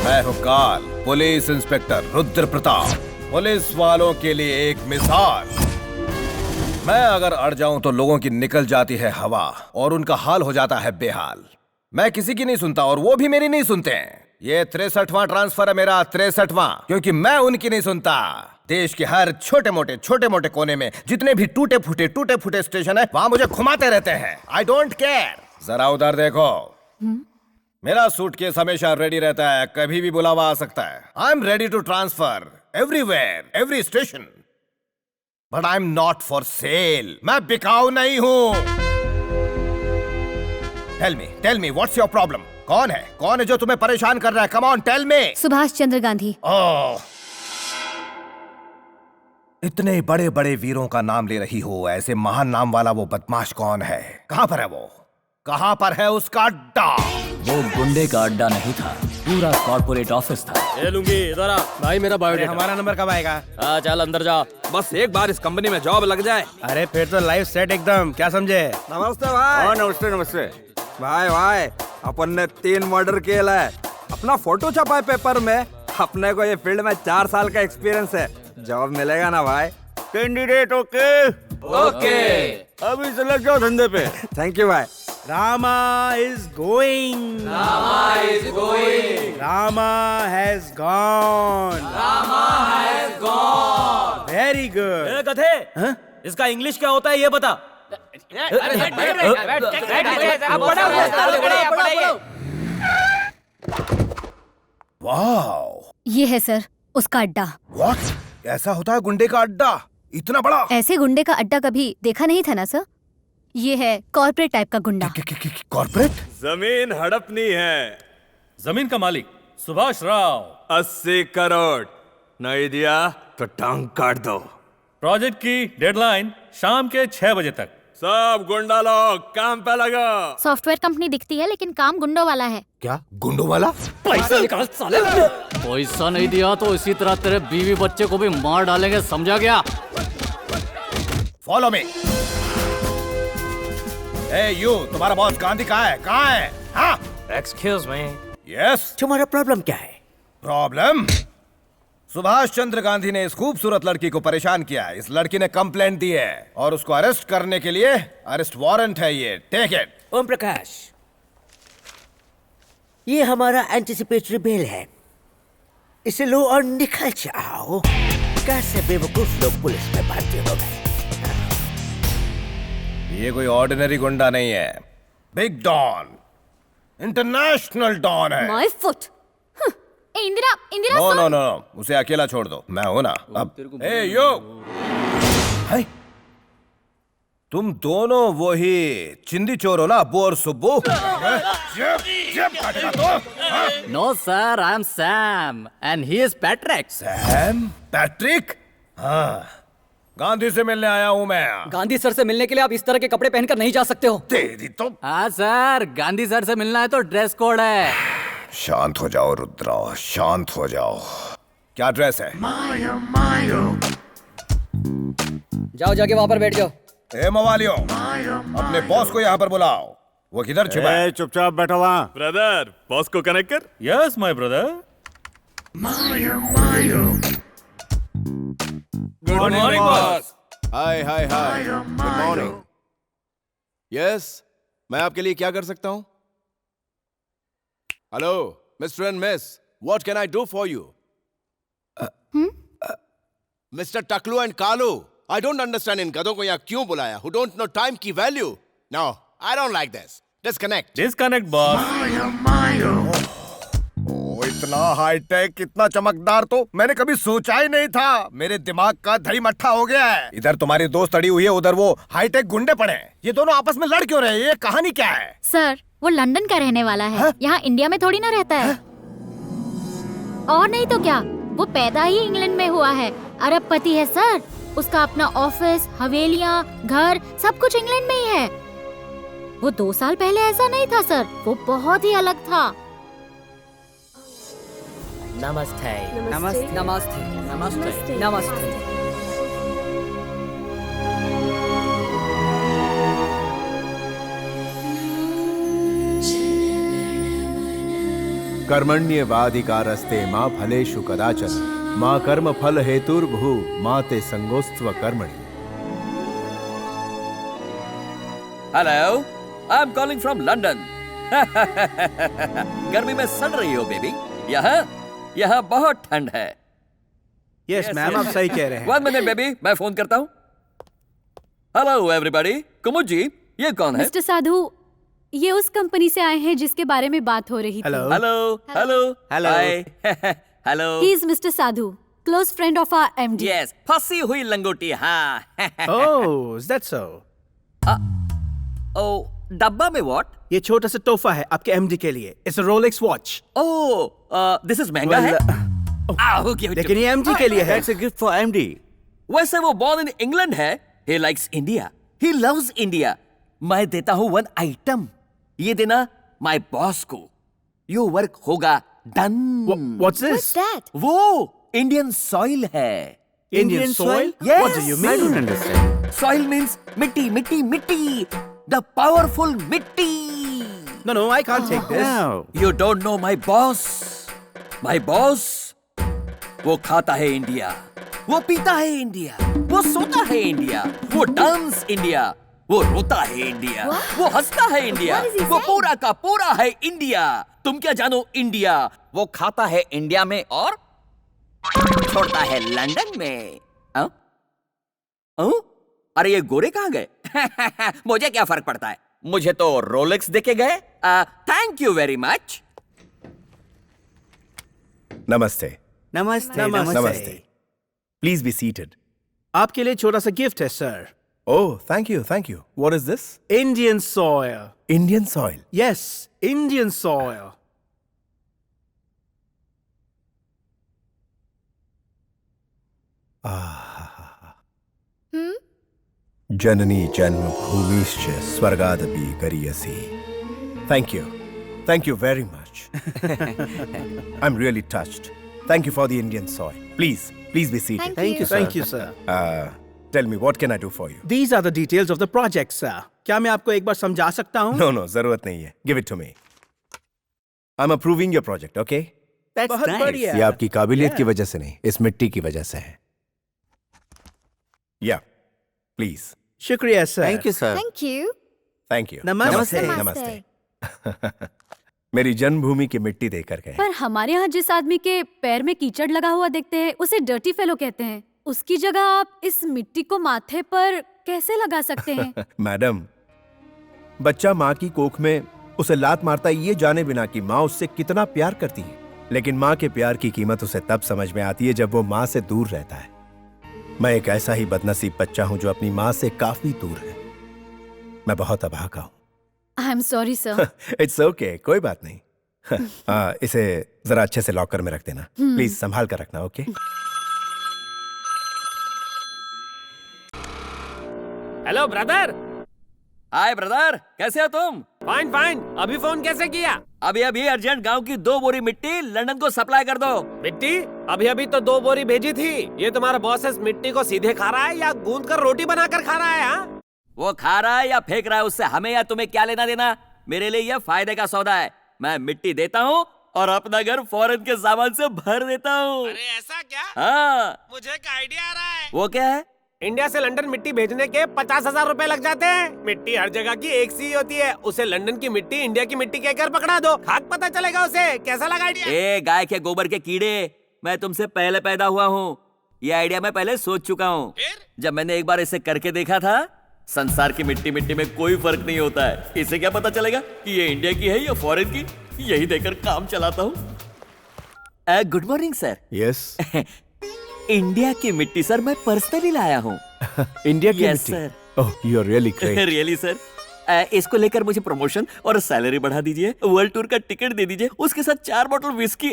मैं हूँ काल, police inspector Rudra Pratap. Police वालों के लिए एक मिसाल। मैं अगर अड़ जाऊं तो लोगों की निकल जाती है हवा और उनका हाल हो जाता है बेहाल। मैं किसी की नहीं सुनता और वो भी मेरी नहीं सुनते हैं। ये 63वां ट्रांसफर है मेरा, 63वां, क्योंकि मैं उनकी नहीं सुनता। देश के हर छोटे मोटे कोने में जितने भी टूटे फूटे स्टेशन है, वहां मुझे घुमाते रहते हैं। I don't care. जरा उधर देखो। मेरा सूटकेस हमेशा रेडी रहता है, कभी भी बुलावा आ सकता है। I am ready to transfer everywhere, every station, but I am not for sale. मैं बिकाऊ नहीं हूं। Tell me what's your problem? कौन है जो तुम्हें परेशान कर रहा है? Come on tell me. Subhash Chandra Gandhi. Oh, इतने बड़े बड़े वीरों का नाम ले रही हो, ऐसे महान नाम वाला वो बदमाश कौन है? कहां पर है वो? कहां पर है उसका अड्डा? वो गुंडे का अड्डा नहीं था, पूरा कॉर्पोरेट ऑफिस था। ये लूंगी इधर आ भाई, मेरा बायोडेटा। हमारा नंबर कब आएगा? चल अंदर जा, बस एक बार इस कंपनी में जॉब लग जाए। अरे फिर तो लाइफ सेट एकदम, क्या समझे? नमस्ते भाई। नमस्ते भाई अपन ने 3 मर्डर किया है। अपना फोटो छपा है पेपर में। अपने को ये फील्ड में 4 साल का एक्सपीरियंस है। जॉब मिलेगा ना भाई? Candidate okay? अभी से लग जाओ धंधे पे। थैंक यू भाई। Rama is going. Rama has gone. Very good. गधे, इसका इंग्लिश क्या होता है ये बता। वाओ, ये है सर उसका अड्डा। व्हाट? ऐसा होता है गुंडे का अड्डा? इतना बड़ा? ऐसे गुंडे का अड्डा कभी देखा नहीं था ना सर। ये है कॉर्पोरेट टाइप का गुंडा। कॉर्पोरेट? जमीन हड़पनी है। जमीन का मालिक सुभाष राव। 80 करोड़ नहीं दिया तो टांग काट दो। प्रोजेक्ट की डेडलाइन शाम के 6 बजे तक। सब गुंडा लोग काम पे लगा। सॉफ्टवेयर कंपनी दिखती है लेकिन काम गुंडों वाला है। क्या गुंडों वाला? पैसा निकाल साले। पैसा नहीं दिया तो इसी तरह तेरे बीवी बच्चे को भी मार डालेंगे, समझा गया? Follow me. ए यू, तुम्हारा बॉस गांधी कहाँ है? हाँ? Excuse me, yes. तुम्हारा प्रॉब्लम क्या है? प्रॉब्लम? सुभाष चंद्र गांधी ने इस खूबसूरत लड़की को परेशान किया। इस लड़की ने कंप्लेंट दी है और उसको अरेस्ट करने के लिए अरेस्ट वारंट है ये। Take it. ओम प्रकाश, ये हमारा एंटिसिपेटरी बेल है। इसे लो और निकल जाओ। कैसे बेवकूफ लोग पुलिस में भर्ती हो गए। ये कोई ऑर्डिनरी गुंडा नहीं है, बिग डॉन, इंटरनेशनल डॉन है। My foot. इंदिरा नो, उसे अकेला छोड़ दो, मैं हूं ना अब। ए यो, हाय, तुम दोनों वही चिंदी चोर हो ना, अब्बू और सुब्बू? जेब काटेगा तो? No sir, I am Sam and he is Patrick. Sam? Patrick? हाँ, गांधी से मिलने आया हूं मैं। गांधी सर से मिलने के लिए आप इस तरह के कपड़े पहनकर नहीं जा सकते हो। तेरी तो। हाँ सर, गांधी सर से मिलना है तो ड्रेस कोड है। शांत हो जाओ रुद्रा, शांत हो जाओ। क्या ड्रेस है? जाओ जाके वहां पर बैठ जाओ। ए मवालियों, अपने बॉस को यहाँ पर बुलाओ। वो किधर छिपा है? चुपचाप बैठो वहाँ। ब्रदर, बॉस को कनेक्ट कर। Yes my brother. Good morning boss. Hi good morning. Yes, मैं आपके लिए क्या कर सकता हूँ? Hello mister and miss, what can I do for you? Mister टकलू एंड कालू, आई डोंट अंडरस्टैंड इन गधों को यहाँ क्यों बुलाया? हु डोंट नो टाइम की value? No, I don't like this. Disconnect boss. इतना हाईटेक, इतना चमकदार तो मैंने कभी सोचा ही नहीं था। मेरे दिमाग का दही मट्ठा हो गया है। इधर तुम्हारी दोस्त अड़ी हुई है, उधर वो हाईटेक गुंडे पड़े हैं। ये दोनों आपस में लड़ क्यों रहे हैं? ये कहानी क्या है? सर वो लंदन का रहने वाला है, यहाँ इंडिया में थोड़ी ना रहता है। और नहीं तो क्या, वो पैदा ही इंग्लैंड में हुआ है। अरबपति है सर। उसका अपना ऑफिस, हवेलियाँ, घर सब कुछ इंग्लैंड में ही है। वो 2 साल पहले ऐसा नहीं था सर, वो बहुत ही अलग था। नमस्ते। नमस्ते नमस्ते नमस्ते नमस्ते। कर्मण्येवाधिकारस्ते मा फलेषु कदाचन मा कर्म फल हेतुर्भु मा ते संगोस्त्व कर्मणि। Hello, I am calling from London. गर्मी में सड़ रही हो बेबी? यहाँ बहुत ठंड है। यस मैम, आप सही कह रहे हैं। 1 मिनट बेबी, मैं फोन करता हूँ। हेलो एवरीबॉडी, कुमुद जी, ये कौन है? मिस्टर साधु, ये उस कंपनी से आए हैं जिसके बारे में बात हो रही थी। Hello hello hello hello. Hello. He is mister Sadhu, close friend of our MD. Yes, फंसी हुई लंगोटी। हाँ। ओह, इज दैट सो? ओ, डब्बा में व्हाट? ये छोटा सा तोहफा है आपके एमडी के लिए। It's a Rolex watch. Oh, this is महंगा है। लेकिन ये एमडी के लिए है। That's a gift for MD. वैसे वो बॉर्न इन इंग्लैंड है। He likes India. He loves India. मैं देता हूँ 1 आइटम, ये देना माय बॉस को। यो वर्क होगा डन। What's this? वो इंडियन सॉइल है। Indian soil? Yes. What do you mean? I don't understand. Soil means मिट्टी, मिट्टी, मिट्टी। The powerful मिट्टी। No, I can't take this. No. You don't know my boss. My boss, वो खाता है India, वो पीता है इंडिया, वो सोता है इंडिया, वो डांस इंडिया, वो रोता है इंडिया, वो हंसता है इंडिया, वो पूरा का पूरा है इंडिया। तुम क्या जानो इंडिया? वो खाता है इंडिया में और छोड़ता है लंदन में। अरे ये गोरे कहाँ गए? मुझे क्या फर्क पड़ता है, मुझे तो रोलेक्स देके गए। Thank you very much. नमस्ते। Namaste. नमस्ते। Please be seated. आपके लिए छोटा सा गिफ्ट है sir. Oh, thank you, thank you. What is this? Indian soil. Indian soil. Yes, Indian soil. जननी जन्मभूमिश्च स्वर्गादपि गरीयसी। Thank you very much. I'm really touched. Thank you for the Indian soil. Please be seated. Thank you, sir. Tell me, what can I do for you? These are the details of the project, sir. क्या मैं आपको एक बार समझा सकता हूँ? No, जरूरत नहीं है. Give it to me. I'm approving your project, okay? That's बहुत nice. बढ़िया। ये आपकी काबिलियत की वजह से नहीं, इस मिट्टी की वजह से है। Yeah, please. शुक्रिया sir. Thank you, sir. Thank you. नमस्ते। नमस्ते। मेरी जन्मभूमि की मिट्टी देकर गए। पर हमारे यहाँ जिस आदमी के पैर में कीचड़ लगा हुआ देखते हैं, उसे डर्टी फेलो कहते हैं। उसकी जगह आप इस मिट्टी को माथे पर कैसे लगा सकते हैं? मैडम, बच्चा माँ की कोख में उसे लात मारता है ये जाने बिना कि माँ उससे कितना प्यार करती है, लेकिन माँ के प्यार की कीमत उसे तब समझ में आती है जब वो माँ से दूर रहता है। मैं एक ऐसा ही बदनसीब बच्चा हूँ जो अपनी माँ से काफी दूर है। मैं बहुत अभागा हूँ। I am sorry sir. It's okay, कोई बात नहीं। इसे जरा अच्छे से लॉकर में रख देना, प्लीज संभाल कर रखना, okay? Hello brother. Hi brother, कैसे हो तुम? फाइन। अभी फोन कैसे किया? अभी अर्जेंट गांव की 2 बोरी मिट्टी लंदन को सप्लाई कर दो। मिट्टी अभी तो 2 बोरी भेजी थी। ये तुम्हारा बॉस इस मिट्टी को सीधे खा रहा है या गूंद कर रोटी बनाकर खा रहा है? हाँ, वो खा रहा है या फेंक रहा है, उससे हमें या तुम्हें क्या लेना देना? मेरे लिए यह फायदे का सौदा है। मैं मिट्टी देता हूँ और अपना घर फॉरेन के सामान से भर देता हूँ। अरे ऐसा क्या? हाँ, मुझे एक आइडिया आ रहा है। वो क्या है? इंडिया से लंदन मिट्टी भेजने के 50,000 रुपए लग जाते हैं। मिट्टी हर जगह की एक सी होती है। उसे लंदन की मिट्टी इंडिया की मिट्टी कहकर पकड़ा दो, खाक पता चलेगा उसे। कैसा लगा आइडिया? ए गाय के गोबर के कीड़े, मैं तुमसे पहले पैदा हुआ हूँ। ये आइडिया मैं पहले सोच चुका हूँ। जब मैंने एक बार इसे करके देखा था, संसार की मिट्टी में कोई फर्क नहीं होता है। इसे क्या पता चलेगा कि ये इंडिया की है या फॉरेन की? यही देकर काम चलाता हूँ। Good morning sir. Yes. India की मिट्टी सर, मैं पर्सनली लाया हूँ। इंडिया की Yes, मिट्टी? sir. Oh, you are really great. Really sir. इसको लेकर मुझे प्रमोशन और सैलरी बढ़ा दीजिए, वर्ल्ड टूर का टिकट दे दीजिए, उसके साथ 4 बोतल विस्की।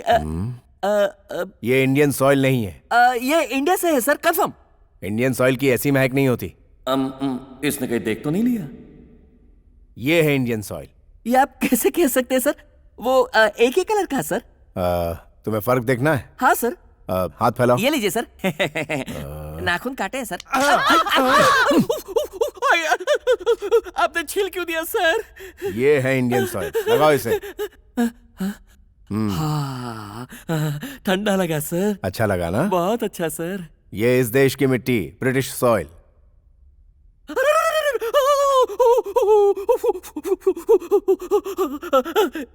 ये इंडियन सॉइल नहीं है। ये इंडिया से है सर, कंफर्म। इंडियन सॉइल की ऐसी महक नहीं होती। इसने कहीं देख तो नहीं लिया? ये है इंडियन सॉइल। ये आप कैसे कह सकते हैं सर? वो एक ही कलर का है सर। तुम्हें फर्क देखना है? हाँ सर। हाथ फैलाओ। ये लीजिए सर। नाखून काटे हैं सर। आपने छील क्यों दिया सर? ये है इंडियन सॉइल, लगाओ इसे। हाँ, ठंडा लगा सर। अच्छा लगा ना? बहुत अच्छा सर। ये इस देश की मिट्टी, ब्रिटिश सॉइल।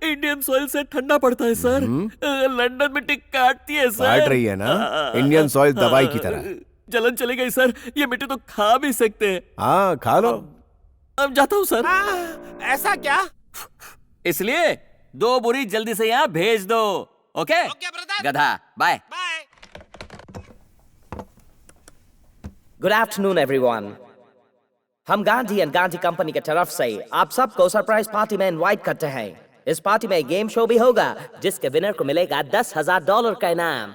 इंडियन सॉइल से ठंडा पड़ता है सर। लंदन मिट्टी काटती है सर। काट रही है ना? इंडियन सॉइल दवाई की तरह। जलन चली गई सर, ये मिट्टी तो खा भी सकते हैं। हाँ, खा लो। अब जाता हूँ सर। ऐसा क्या? इसलिए 2 बोरी जल्दी से यहाँ भेज दो। ओके गधा, बाय। Good afternoon everyone. हम गांधी एंड गांधी कंपनी की तरफ से आप सबको सरप्राइज पार्टी में इनवाइट करते हैं। इस पार्टी में गेम शो भी होगा जिसके विनर को मिलेगा $10,000 का इनाम।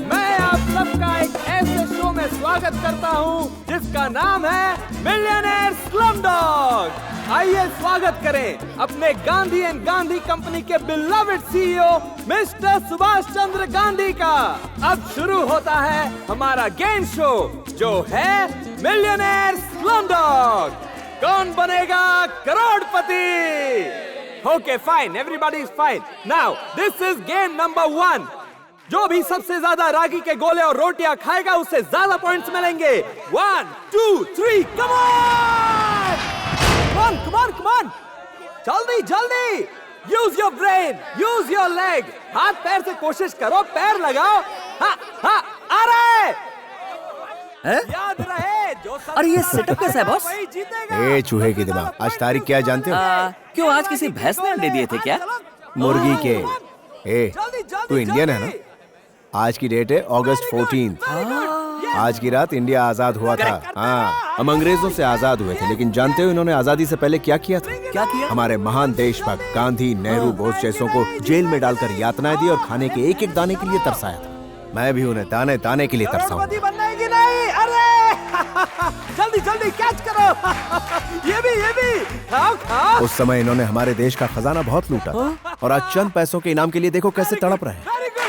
मैं आप सबका एक ऐसे शो में स्वागत करता हूँ जिसका नाम है मिलियनेयर स्लमडॉग। आइए स्वागत करें अपने गांधी एंड गांधी कंपनी के beloved CEO mister Subhash Chandra Gandhi का। अब शुरू होता है हमारा गेम शो जो है मिलियनेयर स्लमडॉग। कौन बनेगा करोड़पति? Okay fine, everybody is fine. Now this is game number 1। जो भी सबसे ज्यादा रागी के गोले और रोटियां खाएगा उससे ज्यादा पॉइंट्स मिलेंगे। 1 2 3 come on, come on, come on, जल्दी जल्दी। Use your brain, use your leg. हाथ पैर से कोशिश करो, पैर लगाओ। हाँ हाँ, आ रहा है। याद रहे जो अरे ये सेटअप कैसा है बॉस? वही जीतेगा। ए चूहे की दिमाग, आज तारीख क्या है जानते हो? क्यों आज किसी भैंस ने अंडे दिए थे क्या? मुर्गी के। ए तू इंडियन है ना? आज की डेट है अगस्त 14। आज की रात इंडिया आजाद हुआ था। हाँ, हम अंग्रेजों से आजाद हुए थे, लेकिन जानते हो इन्होंने आजादी से पहले क्या किया था? क्या किया? हमारे महान देशभक्त गांधी, नेहरू, बोस जैसों को जेल में डालकर यातनाएं दी और खाने के एक एक दाने के लिए तरसाया था। मैं भी उन्हें दाने दाने के लिए तरसाऊं। करोड़पति बनना है कि नहीं? अरे जल्दी जल्दी कैच करो। ये भी खाओ खाओ। उस समय इन्होंने हमारे देश का खजाना बहुत लूटा और आज चंद पैसों के इनाम के लिए देखो कैसे तड़प रहे हैं। Very good.